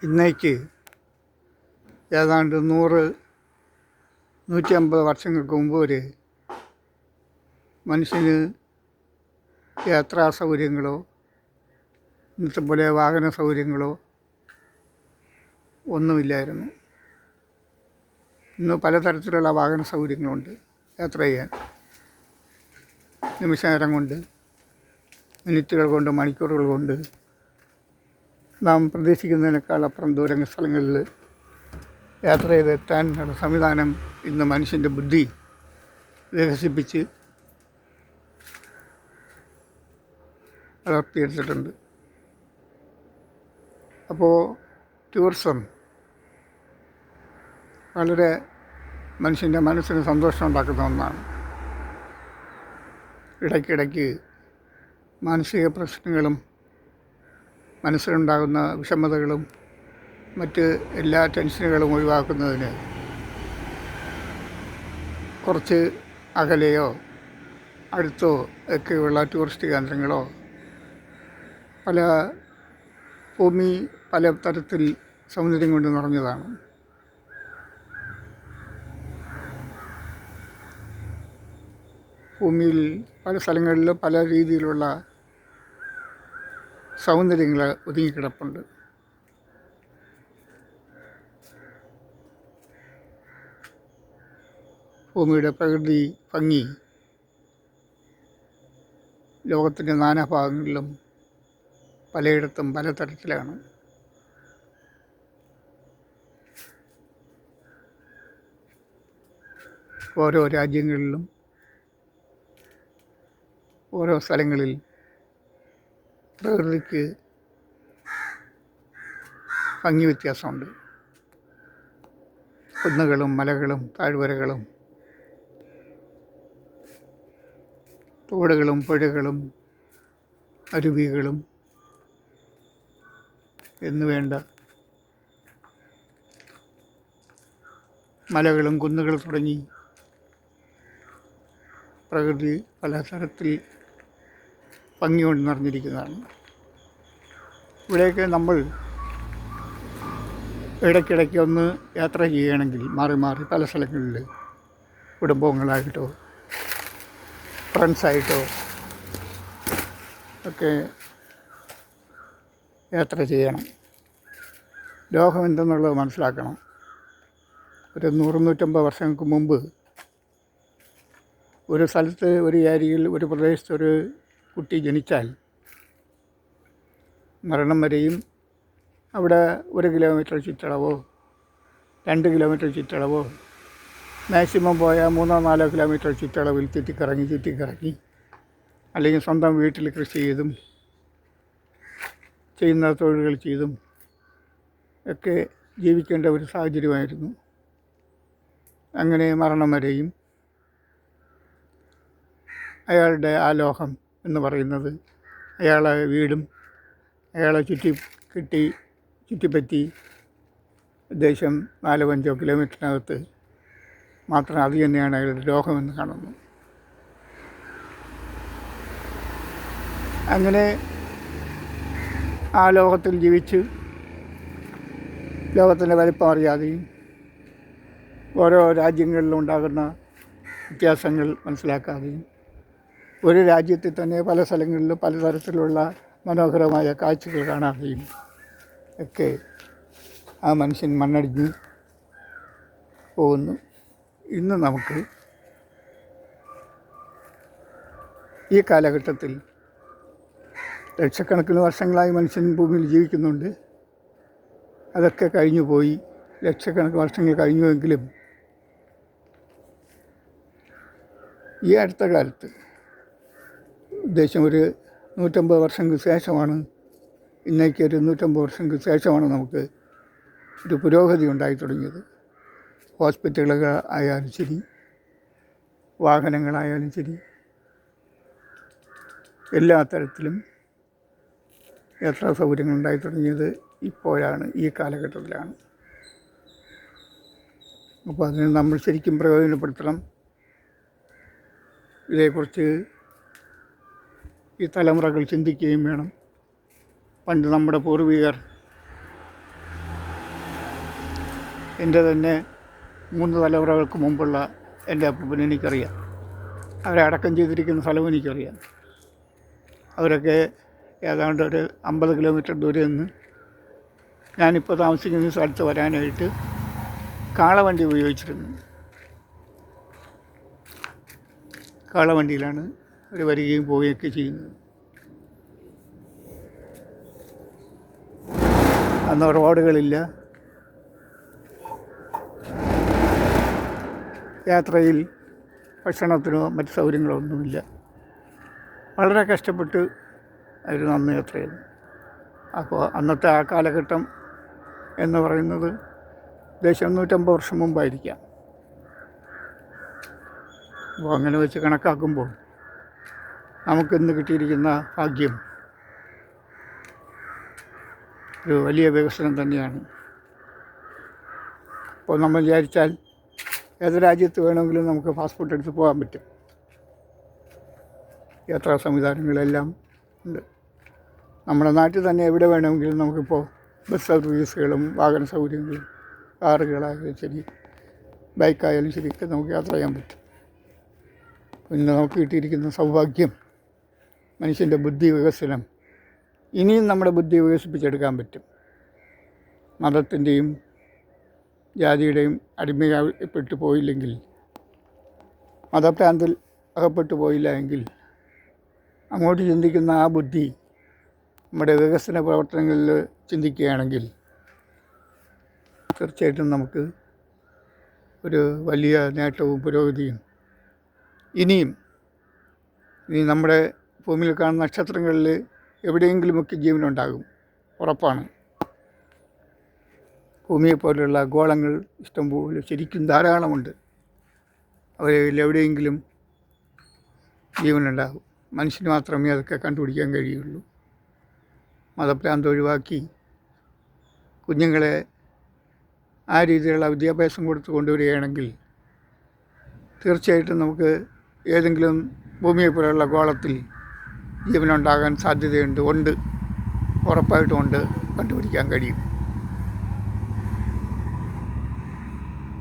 ഇന്നേക്ക് ഏതാണ്ട് 100-150 വർഷങ്ങൾക്ക് മുമ്പ് ഒരു മനുഷ്യന് യാത്രാ സൗകര്യങ്ങളോ ഇന്നത്തെ പോലെ വാഹന സൗകര്യങ്ങളോ ഒന്നുമില്ലായിരുന്നു. ഇന്ന് പലതരത്തിലുള്ള വാഹന സൗകര്യങ്ങളുണ്ട്. യാത്ര ചെയ്യാൻ നിമിഷനേരം കൊണ്ട്, മിനിറ്റുകൾ കൊണ്ട്, മണിക്കൂറുകൾ കൊണ്ട് നാം പ്രതീക്ഷിക്കുന്നതിനേക്കാൾ അപ്പുറം ദൂര സ്ഥലങ്ങളിൽ യാത്ര ചെയ്തെത്താനുള്ള സംവിധാനം ഇന്ന് മനുഷ്യൻ്റെ ബുദ്ധി വികസിപ്പിച്ച് വളർത്തിയെടുത്തിട്ടുണ്ട്. അപ്പോൾ ടൂറിസം വളരെ മനുഷ്യൻ്റെ മനസ്സിന് സന്തോഷം ഉണ്ടാക്കുന്ന ഒന്നാണ്. ഇടയ്ക്കിടയ്ക്ക് മാനസിക പ്രശ്നങ്ങളും മനസ്സിലുണ്ടാകുന്ന വിഷമതകളും മറ്റ് എല്ലാ ടെൻഷനുകളും ഒഴിവാക്കുന്നതിന് കുറച്ച് അകലെയോ അടുത്തോ ഒക്കെയുള്ള ടൂറിസ്റ്റ് കേന്ദ്രങ്ങളോ ഭൂമി പല തരത്തിൽ സൗന്ദര്യം കൊണ്ട് നിറഞ്ഞതാണ്. ഭൂമിയിൽ പല സ്ഥലങ്ങളിലും പല രീതിയിലുള്ള സൗന്ദര്യങ്ങൾ ഒതുങ്ങിക്കിടപ്പുണ്ട്. ഭൂമിയുടെ പ്രകൃതി ഭംഗി ലോകത്തിൻ്റെ നാനാഭാഗങ്ങളിലും പലയിടത്തും പലതരത്തിലാണ്. ഓരോ രാജ്യങ്ങളിലും ഓരോ സ്ഥലങ്ങളിൽ പ്രകൃതിക്ക് ഭംഗി വ്യത്യാസമുണ്ട്. കുന്നുകളും മലകളും താഴ്വരകളും തോടുകളും പുഴകളും അരുവികളും എന്നുവേണ്ട മലകളും കുന്നുകളും തുടങ്ങി പ്രകൃതി പലതരത്തിൽ ഭംഗി കൊണ്ട് നിറഞ്ഞിരിക്കുന്നതാണ്. ഇവിടെയൊക്കെ നമ്മൾ ഇടയ്ക്കിടയ്ക്ക് ഒന്ന് യാത്ര ചെയ്യുകയാണെങ്കിൽ മാറി മാറി പല സ്ഥലങ്ങളിൽ കുടുംബങ്ങളായിട്ടോ ഫ്രണ്ട്സായിട്ടോ ഒക്കെ യാത്ര ചെയ്യണം. ലോകം എന്തെന്നുള്ളത് മനസ്സിലാക്കണം. ഒരു 100-150 വർഷങ്ങൾക്ക് മുമ്പ് ഒരു സ്ഥലത്ത്, ഒരു ഏരിയയിൽ, ഒരു പ്രദേശത്ത് ഒരു കുട്ടി ജനിച്ചാൽ മരണം വരെയും അവിടെ 1 കിലോമീറ്റർ ചുറ്റളവോ 2 കിലോമീറ്റർ ചുറ്റളവോ മാക്സിമം പോയാൽ 3-4 കിലോമീറ്റർ ചുറ്റളവിൽ ചുറ്റിക്കറങ്ങി അല്ലെങ്കിൽ സ്വന്തം വീട്ടിൽ കൃഷി ചെയ്തും ചെയ്യുന്ന തൊഴിലുകൾ ചെയ്തും ഒക്കെ ജീവിക്കേണ്ട ഒരു സാഹചര്യമായിരുന്നു. അങ്ങനെ മരണം വരെയും അയാളുടെ ആ ലോകം എന്ന് പറയുന്നത് അയാളെ വീടും അയാളെ ചുറ്റിപ്പറ്റി ഏകദേശം 4-5 കിലോമീറ്ററിനകത്ത് മാത്രം അത് തന്നെയാണ് അയാളുടെ ലോകമെന്ന് കാണുന്നു. അങ്ങനെ ആ ലോകത്തിൽ ജീവിച്ച് ലോകത്തിൻ്റെ വലിപ്പം അറിയാതെയും ഓരോ രാജ്യങ്ങളിലും ഉണ്ടാകുന്ന വ്യത്യാസങ്ങൾ മനസ്സിലാക്കാതെയും ഒരു രാജ്യത്തിൽ തന്നെ പല സ്ഥലങ്ങളിലും പലതരത്തിലുള്ള മനോഹരമായ കാഴ്ചകൾ കാണാതെയും ഒക്കെ ആ മനുഷ്യൻ മണ്ണടിഞ്ഞ് പോകുന്നു. ഇന്ന് നമുക്ക് ഈ കാലഘട്ടത്തിൽ ലക്ഷക്കണക്കിന് വർഷങ്ങളായി മനുഷ്യൻ ഭൂമിയിൽ ജീവിക്കുന്നുണ്ട്. അതൊക്കെ കഴിഞ്ഞു പോയി, ലക്ഷക്കണക്കിന് വർഷങ്ങൾ കഴിഞ്ഞുവെങ്കിലും ഈ അടുത്ത കാലത്ത് ഉദ്ദേശം ഒരു 150 വർഷങ്ങൾക്ക് ശേഷമാണ്, ഇന്നേക്ക് ഒരു 150 വർഷങ്ങൾക്ക് ശേഷമാണ് നമുക്ക് ഒരു പുരോഗതി ഉണ്ടായി തുടങ്ങിയത്. ഹോസ്പിറ്റലുകൾ ആയാലും ശരി, വാഹനങ്ങളായാലും ശരി, എല്ലാ തരത്തിലും യാത്രാ സൗകര്യങ്ങൾ ഉണ്ടായി തുടങ്ങിയത് ഇപ്പോഴാണ്, ഈ കാലഘട്ടത്തിലാണ്. അപ്പോൾ അതിന് നമ്മൾ ശരിക്കും പ്രയോജനപ്പെടുത്തണം. ഇതേക്കുറിച്ച് ഈ തലമുറകൾ ചിന്തിക്കുകയും വേണം. പണ്ട് നമ്മുടെ പൂർവികർ എൻ്റെ തന്നെ 3 തലമുറകൾക്ക് മുമ്പുള്ള എൻ്റെ അപ്പൂപ്പനെ എനിക്കറിയാം. അവരെ അടക്കം ചെയ്തിരിക്കുന്ന സ്ഥലവും എനിക്കറിയാം. അവരൊക്കെ ഏതാണ്ട് ഒരു 50 കിലോമീറ്റർ ദൂരെ നിന്ന് ഞാനിപ്പോൾ താമസിക്കുന്ന സ്ഥലത്ത് വരാനായിട്ട് കാളവണ്ടി ഉപയോഗിച്ചിരുന്നു. കാളവണ്ടിയിലാണ് അവർ വരികയും പോവുകയൊക്കെ ചെയ്യുന്നത്. അന്ന് റോഡുകളില്ല, യാത്രയിൽ ഭക്ഷണത്തിനോ മറ്റ് സൗകര്യങ്ങളോ ഒന്നുമില്ല. വളരെ കഷ്ടപ്പെട്ട് അവർ അന്ന് യാത്ര ചെയ്തു. അപ്പോൾ അന്നത്തെ ആ കാലഘട്ടം എന്ന് പറയുന്നത് ഏകദേശം 150 വർഷം മുമ്പായിരിക്കാം. അപ്പോൾ അങ്ങനെ വെച്ച് കണക്കാക്കുമ്പോൾ നമുക്കിന്ന് കിട്ടിയിരിക്കുന്ന ഭാഗ്യം ഒരു വലിയ വികസനം തന്നെയാണ്. അപ്പോൾ നമ്മൾ വിചാരിച്ചാൽ ഏത് രാജ്യത്ത് വേണമെങ്കിലും നമുക്ക് പാസ്പോർട്ട് എടുത്ത് പോകാൻ പറ്റും. യാത്രാ സംവിധാനങ്ങളെല്ലാം ഉണ്ട്. നമ്മുടെ നാട്ടിൽ തന്നെ എവിടെ വേണമെങ്കിലും നമുക്കിപ്പോൾ ബസ് സർവീസുകളും വാഹന സൗകര്യങ്ങളും കാറുകളായാലും ശരി, ബൈക്കായാലും ശരിയൊക്കെ നമുക്ക് യാത്ര ചെയ്യാൻ പറ്റും. പിന്നെ നമുക്ക് കിട്ടിയിരിക്കുന്ന സൗഭാഗ്യം മനുഷ്യൻ്റെ ബുദ്ധി വികസനം. ഇനിയും നമ്മുടെ ബുദ്ധി വികസിപ്പിച്ചെടുക്കാൻ പറ്റും. മതത്തിൻ്റെയും ജാതിയുടെയും അടിമപ്പെട്ടു പോയില്ലെങ്കിൽ, മതഭ്രാന്തിൽ അകപ്പെട്ടു പോയില്ല എങ്കിൽ അങ്ങോട്ട് ചിന്തിക്കുന്ന ആ ബുദ്ധി നമ്മുടെ വികസന പ്രവർത്തനങ്ങളിൽ ചിന്തിക്കുകയാണെങ്കിൽ തീർച്ചയായിട്ടും നമുക്ക് ഒരു വലിയ നേട്ടവും പുരോഗതിയും ഇനി നമ്മുടെ ഭൂമിയിൽ കാണുന്ന നക്ഷത്രങ്ങളിൽ എവിടെയെങ്കിലുമൊക്കെ ജീവനുണ്ടാകും, ഉറപ്പാണ്. ഭൂമിയെപ്പോലുള്ള ഗോളങ്ങൾ ഇഷ്ടംപോലെ ശരിക്കും ധാരാളമുണ്ട്. അവയിൽ എവിടെയെങ്കിലും ജീവനുണ്ടാകും. മനുഷ്യന് മാത്രമേ അതൊക്കെ കണ്ടുപിടിക്കാൻ കഴിയുള്ളൂ. മതഭ്രാന്ത് ഒഴിവാക്കി കുഞ്ഞുങ്ങളെ ആ രീതിയിലുള്ള വിദ്യാഭ്യാസം കൊടുത്ത് കൊണ്ടുവരികയാണെങ്കിൽ തീർച്ചയായിട്ടും നമുക്ക് ഏതെങ്കിലും ഭൂമിയെപ്പോലുള്ള ഗോളത്തിൽ ജീവനുണ്ടാകാൻ സാധ്യതയുണ്ട്, ഉറപ്പായിട്ടും ഉണ്ട്, കണ്ടുപിടിക്കാൻ കഴിയും.